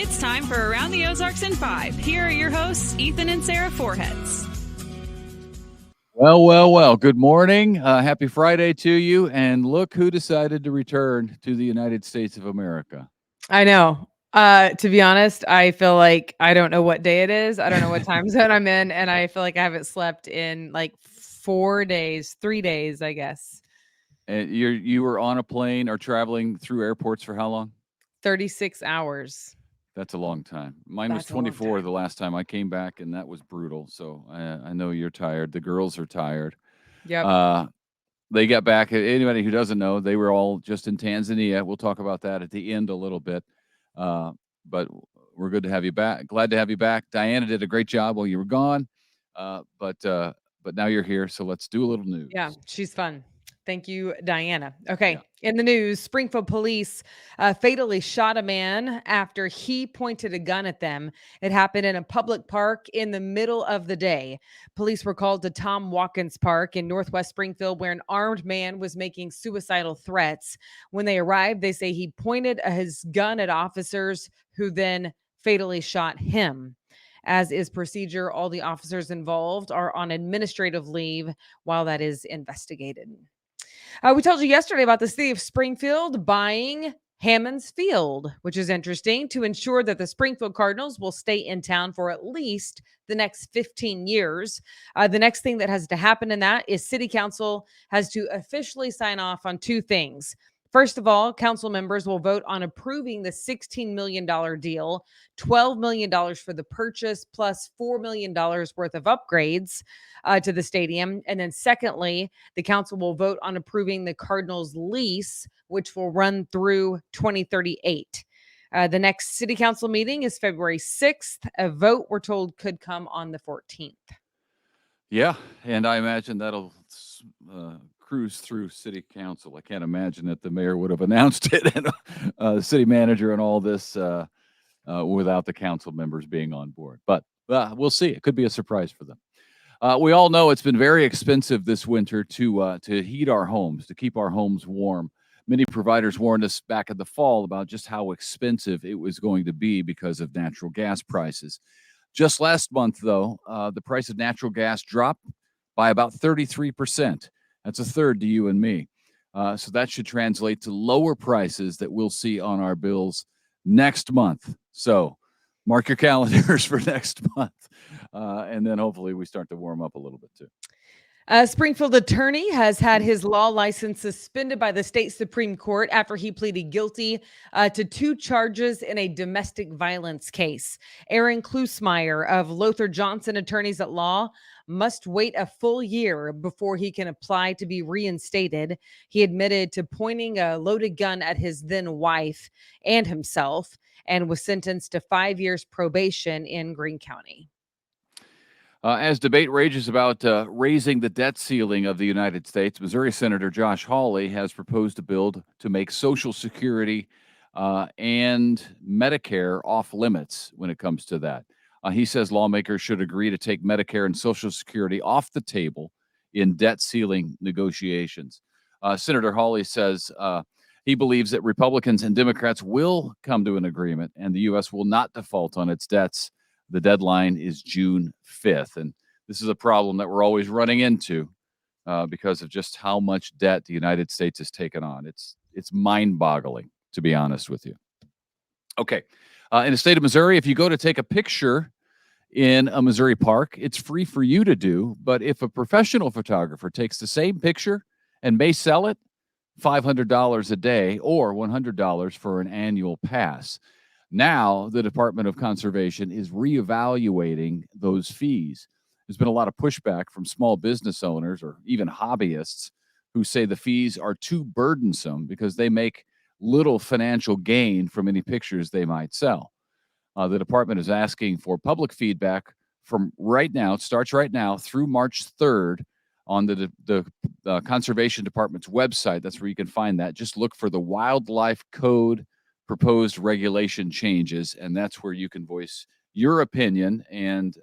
It's time for Around the Ozarks in 5. Here are your hosts, Ethan and Sara Foreheads. Well. Good morning. Happy Friday to you. And look who decided to return to the United States of America. I know. To be honest, I feel like I don't know what day it is. I don't know what time zone I'm in. And I feel like I haven't slept in like 3 days, I guess. And you were on a plane or traveling through airports for how long? 36 hours. That's a long time. Mine was 24 the last time I came back, and that was brutal. So I know you're tired. The girls are tired. Yep. They got back. Anybody who doesn't know, they were all just in Tanzania. We'll talk about that at the end a little bit. But we're good to have you back. Glad to have you back. Diana did a great job while you were gone. But now you're here, so let's do a little news. Yeah, she's fun. Thank you, Diana. Okay. Yeah. In the news, Springfield police fatally shot a man after he pointed a gun at them. It happened in a public park in the middle of the day. Police were called to Tom Watkins Park in Northwest Springfield, where an armed man was making suicidal threats. When they arrived, they say he pointed his gun at officers who then fatally shot him. As is procedure, all the officers involved are on administrative leave while that is investigated. We told you yesterday about the city of Springfield buying Hammon's Field, which is interesting, to ensure that the Springfield Cardinals will stay in town for at least the next 15 years. The next thing that has to happen in that is City Council has to officially sign off on two things. First of all, council members will vote on approving the $16 million deal, $12 million for the purchase, plus $4 million worth of upgrades to the stadium. And then secondly, the council will vote on approving the Cardinals lease, which will run through 2038. The next city council meeting is February 6th. A vote, we're told, could come on the 14th. Yeah, and I imagine that'll cruise through city council. I can't imagine that the mayor would have announced it and the city manager and all this without the council members being on board. But we'll see. It could be a surprise for them. We all know it's been very expensive this winter to heat our homes, to keep our homes warm. Many providers warned us back in the fall about just how expensive it was going to be because of natural gas prices. Just last month, though, the price of natural gas dropped by about 33%. That's a third to you and me. So that should translate to lower prices that we'll see on our bills next month. So mark your calendars for next month. And then hopefully we start to warm up a little bit too. Springfield attorney has had his law license suspended by the state Supreme Court after he pleaded guilty to 2 charges in a domestic violence case. Aaron Klusmeyer of Lothar Johnson Attorneys at Law must wait a full year before he can apply to be reinstated. He admitted to pointing a loaded gun at his then wife and himself and was sentenced to 5 years probation in Greene County. As debate rages about raising the debt ceiling of the United States, Missouri Senator Josh Hawley has proposed a bill to make Social Security and Medicare off limits when it comes to that. He says lawmakers should agree to take Medicare and Social Security off the table in debt ceiling negotiations. Senator Hawley says he believes that Republicans and Democrats will come to an agreement and the U.S. will not default on its debts. The deadline is June 5th. And this is a problem that we're always running into because of just how much debt the United States has taken on. It's mind-boggling, to be honest with you. Okay. In the state of Missouri, if you go to take a picture in a Missouri park, it's free for you to do. But if a professional photographer takes the same picture and may sell it, $500 a day or $100 for an annual pass. Now, the Department of Conservation is reevaluating those fees. There's been a lot of pushback from small business owners or even hobbyists who say the fees are too burdensome because they make little financial gain from any pictures they might sell. The department is asking for public feedback from right now. It starts right now through March 3rd on the Conservation Department's website. That's where you can find that. Just look for the Wildlife Code proposed regulation changes, and that's where you can voice your opinion. And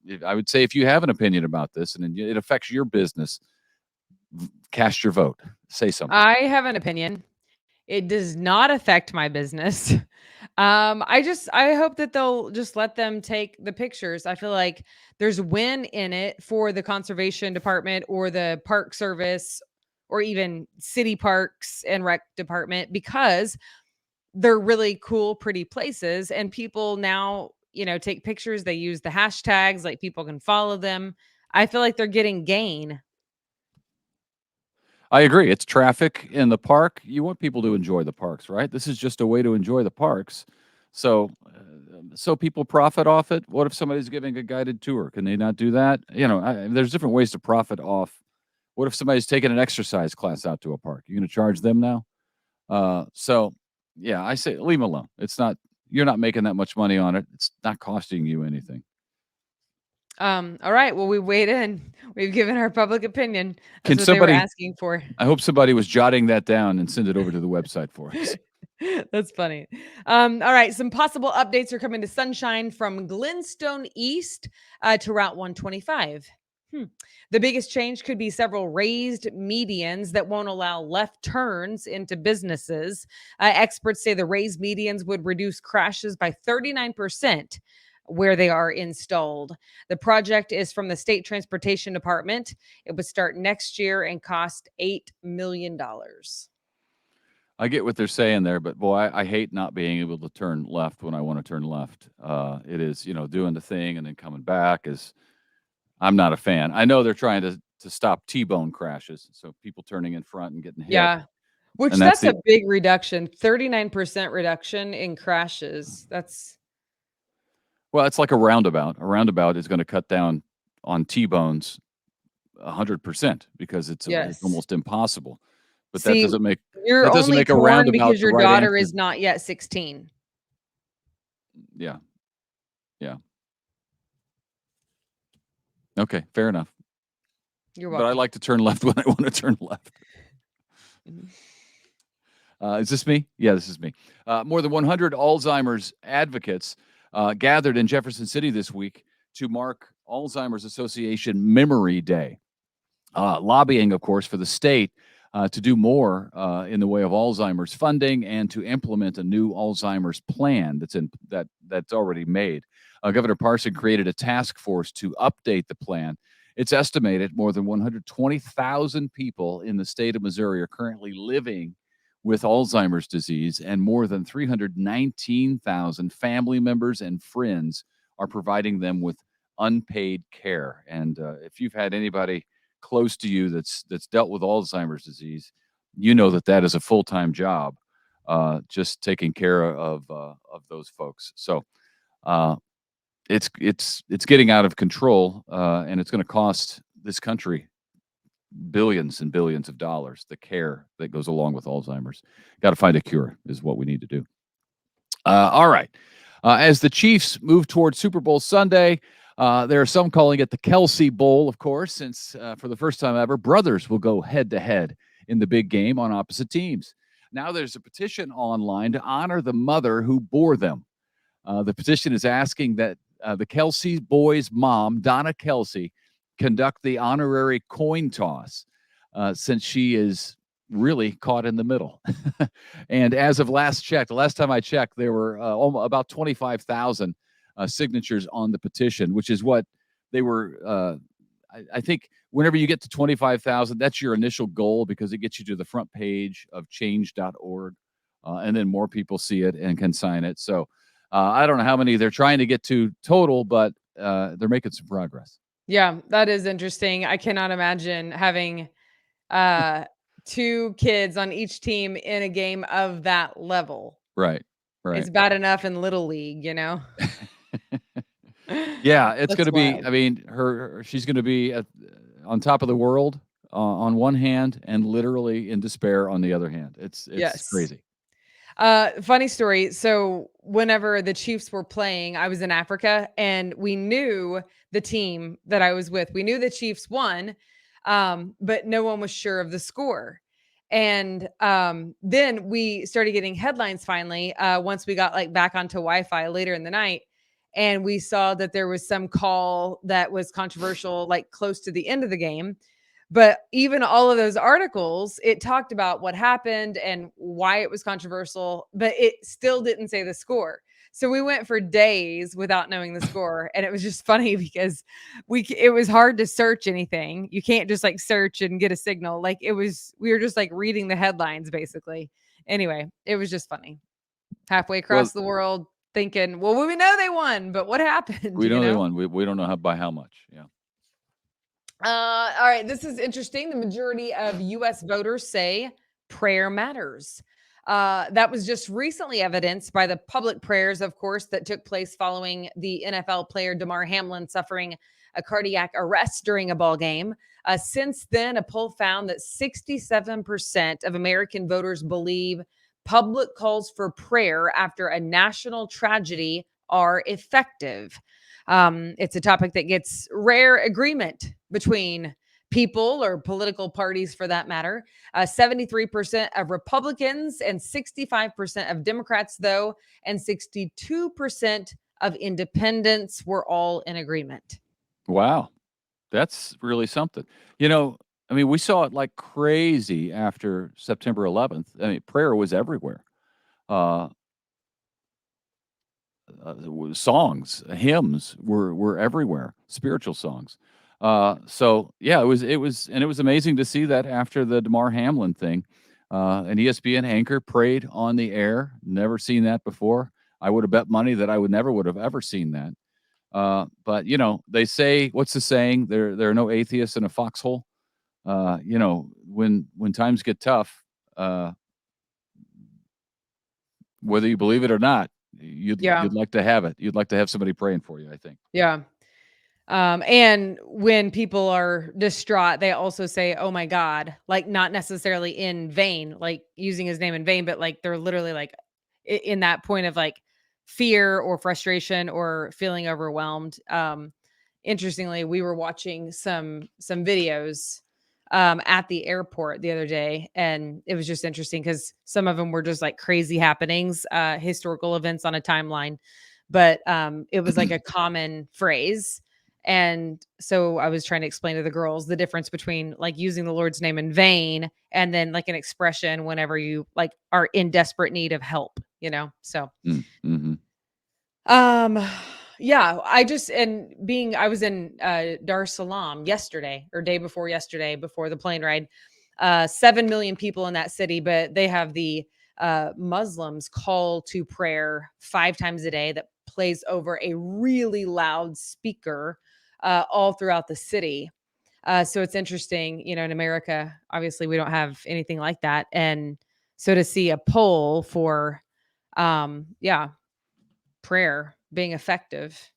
if I would say if you have an opinion about this and it affects your business, cast your vote. Say something. I have an opinion. It does not affect my business. I hope that they'll just let them take the pictures. I feel like there's win in it for the conservation department or the park service or even city parks and rec department because they're really cool, pretty places. And people now, take pictures. They use the hashtags, like people can follow them. I feel like they're getting gain. I agree. It's traffic in the park. You want people to enjoy the parks, right? This is just a way to enjoy the parks. So people profit off it. What if somebody's giving a guided tour? Can they not do that? There's different ways to profit off. What if somebody's taking an exercise class out to a park? You're going to charge them now? So yeah, I say leave them alone. You're not making that much money on it. It's not costing you anything. All right. Well, we weighed in. We've given our public opinion. Can That's what they were somebody asking for. I hope somebody was jotting that down and send it over to the website for us. That's funny. All right. Some possible updates are coming to Sunshine from Glenstone East to Route 125. The biggest change could be several raised medians that won't allow left turns into businesses. Experts say the raised medians would reduce crashes by 39% where they are installed. The project is from the State Transportation Department. It would start next year and cost $8 million. I get what they're saying there, but boy, I hate not being able to turn left when I want to turn left. It is, doing the thing and then coming back I'm not a fan. I know they're trying to stop T-bone crashes, so people turning in front and getting hit. Yeah. Which And that's a big reduction, 39% reduction in crashes. Well, it's like a roundabout. A roundabout is going to cut down on T-bones 100% because it's Yes. almost impossible. But See, that doesn't make you're only a torn roundabout because the your right daughter answer. is not yet 16. Yeah. Yeah. Okay, fair enough. You're But I welcome. like to turn left when I want to turn left. Is this me? Yeah, this is me. More than 100 Alzheimer's advocates gathered in Jefferson City this week to mark Alzheimer's Association Memory Day. Lobbying, of course, for the state to do more in the way of Alzheimer's funding and to implement a new Alzheimer's plan that's already made. Governor Parson created a task force to update the plan. It's estimated more than 120,000 people in the state of Missouri are currently living with Alzheimer's disease, and more than 319,000 family members and friends are providing them with unpaid care. And if you've had anybody close to you that's dealt with Alzheimer's disease, you know that is a full-time job, just taking care of those folks. So it's getting out of control, and it's going to cost this country billions and billions of dollars. The care that goes along with Alzheimer's. Got to find a cure is what we need to do. All right. As the Chiefs move towards Super Bowl Sunday, there are some calling it the Kelsey Bowl, of course, since for the first time ever, brothers will go head-to-head in the big game on opposite teams. Now there's a petition online to honor the mother who bore them. The petition is asking that the Kelsey boys' mom, Donna Kelsey, conduct the honorary coin toss since she is really caught in the middle. And as of the last time I checked, there were about 25,000 signatures on the petition, which is what they were. I think whenever you get to 25,000, that's your initial goal because it gets you to the front page of change.org. And then more people see it and can sign it. So I don't know how many they're trying to get to total, but they're making some progress. Yeah, that is interesting. I cannot imagine having two kids on each team in a game of that level. Right. It's bad enough in Little League, Yeah, it's going That's to be. wild. I mean, she's going to be on top of the world on one hand, and literally in despair on the other hand. It's Yes. crazy. Funny story. So whenever the Chiefs were playing, I was in Africa and we knew the team that I was with. We knew the Chiefs won, but no one was sure of the score. And then we started getting headlines finally once we got like back onto Wi-Fi later in the night. And we saw that there was some call that was controversial, like close to the end of the game. But even all of those articles, it talked about what happened and why it was controversial, but it still didn't say the score. So we went for days without knowing the score, and it was just funny because it was hard to search anything. You can't just like search and get a signal. Like we were just like reading the headlines basically. Anyway, it was just funny. Halfway Well, across the world thinking, well, we know they won, but what happened, we know they won. We don't know by how much. Yeah. All right, this is interesting. The majority of U.S. voters say prayer matters. That was just recently evidenced by the public prayers, of course, that took place following the NFL player Damar Hamlin suffering a cardiac arrest during a ball game. Since then, a poll found that 67% of American voters believe public calls for prayer after a national tragedy are effective. It's a topic that gets rare agreement between people or political parties for that matter. 73% of Republicans and 65% of Democrats, though, and 62% of independents were all in agreement. Wow. That's really something. I mean, we saw it like crazy after September 11th. I mean, prayer was everywhere. Uh, songs, hymns were everywhere. Spiritual songs. So yeah, and it was amazing to see that after the Damar Hamlin thing. An ESPN anchor prayed on the air. Never seen that before. I would have bet money that I would have ever seen that. But they say, what's the saying? There are no atheists in a foxhole. When times get tough, whether you believe it or not, you'd like to have it. You'd like to have somebody praying for you, I think. Yeah. And when people are distraught, they also say, "Oh my God," like not necessarily in vain, like using his name in vain, but like they're literally like in that point of like fear or frustration or feeling overwhelmed. Interestingly, we were watching some videos at the airport the other day, and it was just interesting because some of them were just like crazy happenings, historical events on a timeline, but it was like a common phrase. And so I was trying to explain to the girls the difference between like using the Lord's name in vain and then like an expression whenever you like are in desperate need of help, So Mm-hmm. um yeah, I was in Dar es Salaam yesterday or day before yesterday before the plane ride. 7 million people in that city, but they have the Muslims call to prayer 5 times a day that plays over a really loud speaker all throughout the city. So it's interesting, in America, obviously we don't have anything like that. And so to see a poll for, yeah, prayer being effective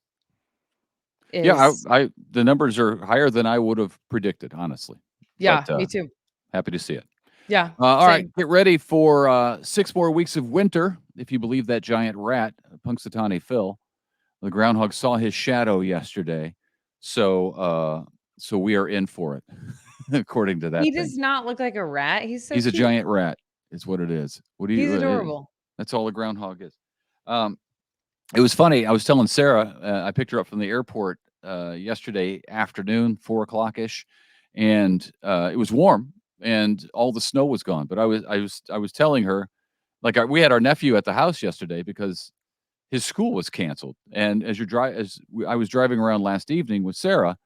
Yeah, is, I the numbers are higher than I would have predicted, honestly. But yeah, me too. happy to see it. Yeah, All right, same. get ready for 6 more weeks of winter, if you believe that giant rat, Punxsutawney Phil. The groundhog saw his shadow yesterday, so we are in for it, according to that He thing. does not look like a rat. He's so He's a cute. giant rat, is what it is. What do He's you? adorable. That's all a groundhog is. Um, it was funny. I was telling Sarah, I picked her up from the airport yesterday afternoon, 4 o'clock ish, and it was warm, and all the snow was gone. But I was telling her, like we had our nephew at the house yesterday because his school was canceled. And I was driving around last evening with Sarah,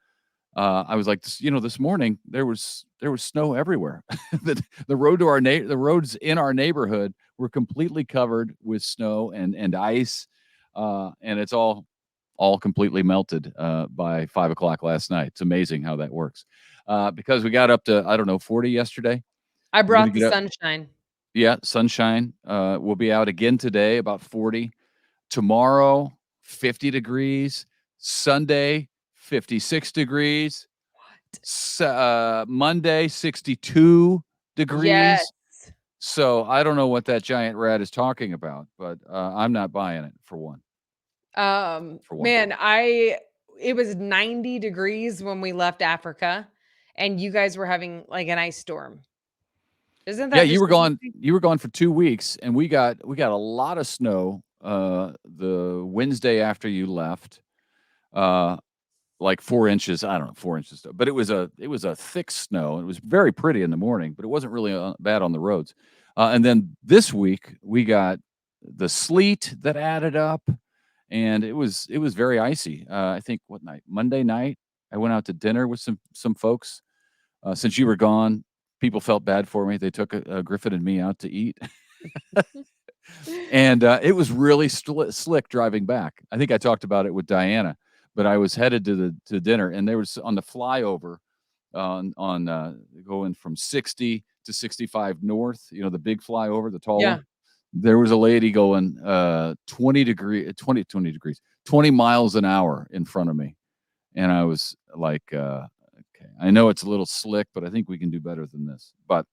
I was like, this morning there was snow everywhere. The roads in our neighborhood were completely covered with snow and ice, and it's all completely melted by 5 o'clock last night. It's amazing how that works. Because we got up to, I don't know, 40 yesterday. I We're gonna brought the get up. sunshine. Yeah, sunshine. We'll be out again today, about 40. Tomorrow, 50 degrees. Sunday, 56 degrees. Monday, 62 Yes. degrees. So I don't know what that giant rat is talking about, but I'm not buying it for one. For one. Man, it was 90 degrees when we left Africa, and you guys were having like an ice storm. Isn't Yeah, that just interesting? You were gone for 2 weeks, and we got a lot of snow the Wednesday after you left. Uh, like 4 inches. I don't know, 4 inches, but it was a thick snow. It was very pretty in the morning, but it wasn't really bad on the roads. And then this week we got the sleet that added up, and it was very icy. I think what night? Monday night, I went out to dinner with some folks. Since you were gone, people felt bad for me. They took Griffin and me out to eat. And it was really slick driving back. I think I talked about it with Diana, but I was headed to dinner, and there was on the flyover on going from 60 to 65 north. You know, the big flyover, the tall Yeah. one. There was a lady going 20 miles an hour in front of me, and I was like, okay, I know it's a little slick, but I think we can do better than this. But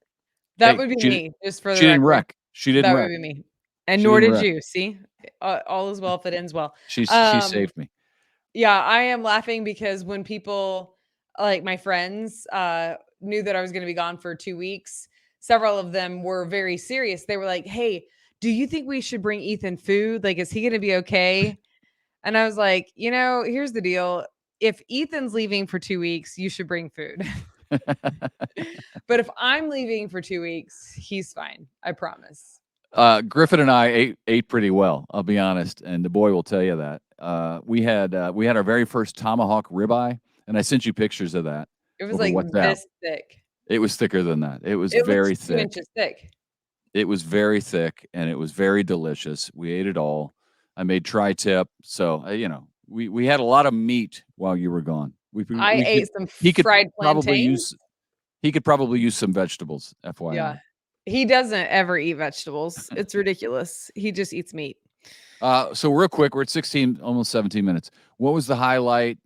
That hey, would be me, just for the she didn't record. wreck. She didn't That would wreck. be me. And She nor didn't did wreck. you. See? All is well if it ends well. She saved me. Yeah, I am laughing because when people, like my friends, knew that I was gonna be gone for 2 weeks, several of them were very serious. They were like, "Hey, do you think we should bring Ethan food? Like, is he gonna be okay?" And I was like, here's the deal. If Ethan's leaving for 2 weeks, you should bring food. But if I'm leaving for 2 weeks, he's fine. I promise. Griffin and I ate pretty well, I'll be honest, and the boy will tell you that. We had our very first tomahawk ribeye, and I sent you pictures of that It was over like WhatsApp. this thick. It was thicker than that. It was It looks very 2 thick. inches thick. It was very thick, and it was very delicious. We ate it all. I made tri-tip, so, we had a lot of meat while you were gone. I We could ate some he could fried probably plantains. use some vegetables, Yeah. FYI. He doesn't ever eat vegetables. It's ridiculous. He just eats meat. So real quick, we're at 16, almost 17 minutes. What was the highlight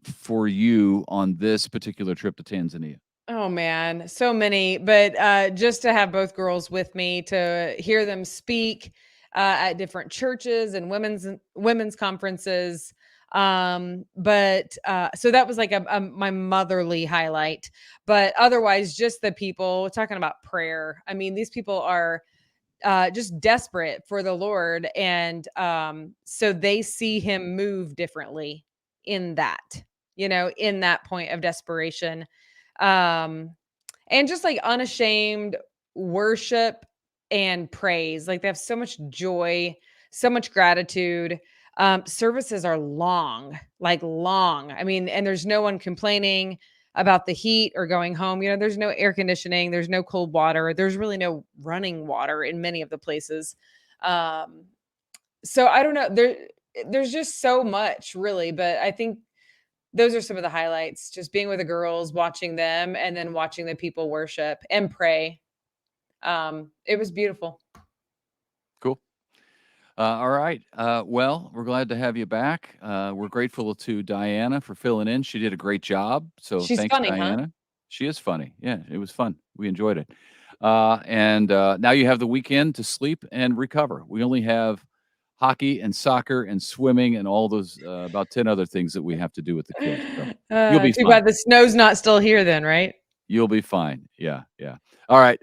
for you on this particular trip to Tanzania? Oh man, so many. But just to have both girls with me to hear them speak at different churches and women's conferences. But so that was like my motherly highlight. But otherwise, just the people talking about prayer. I mean, these people are just desperate for the Lord, and so they see Him move differently in that, in that point of desperation. Um, and just like unashamed worship and praise. Like they have so much joy, so much gratitude. Services are long, like long. I mean, and there's no one complaining about the heat or going home. There's no air conditioning, there's no cold water, there's really no running water in many of the places. Um, so I don't know. There's just so much really, but I think those are some of the highlights, just being with the girls, watching them, and then watching the people worship and pray. It was beautiful. Cool. All right. Well, we're glad to have you back. We're grateful to Diana for filling in. She did a great job. So She's thanks, funny, huh? Diana. She is funny. Yeah, it was fun. We enjoyed it. And now you have the weekend to sleep and recover. We only have hockey and soccer and swimming and all those about 10 other things that we have to do with the kids. So you'll be Too fine. bad the snow's not still here then, right? You'll be fine. Yeah, yeah. All right.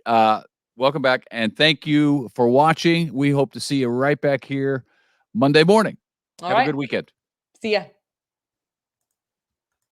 Welcome back, and thank you for watching. We hope to see you right back here Monday morning. All Have a right. good weekend. See ya.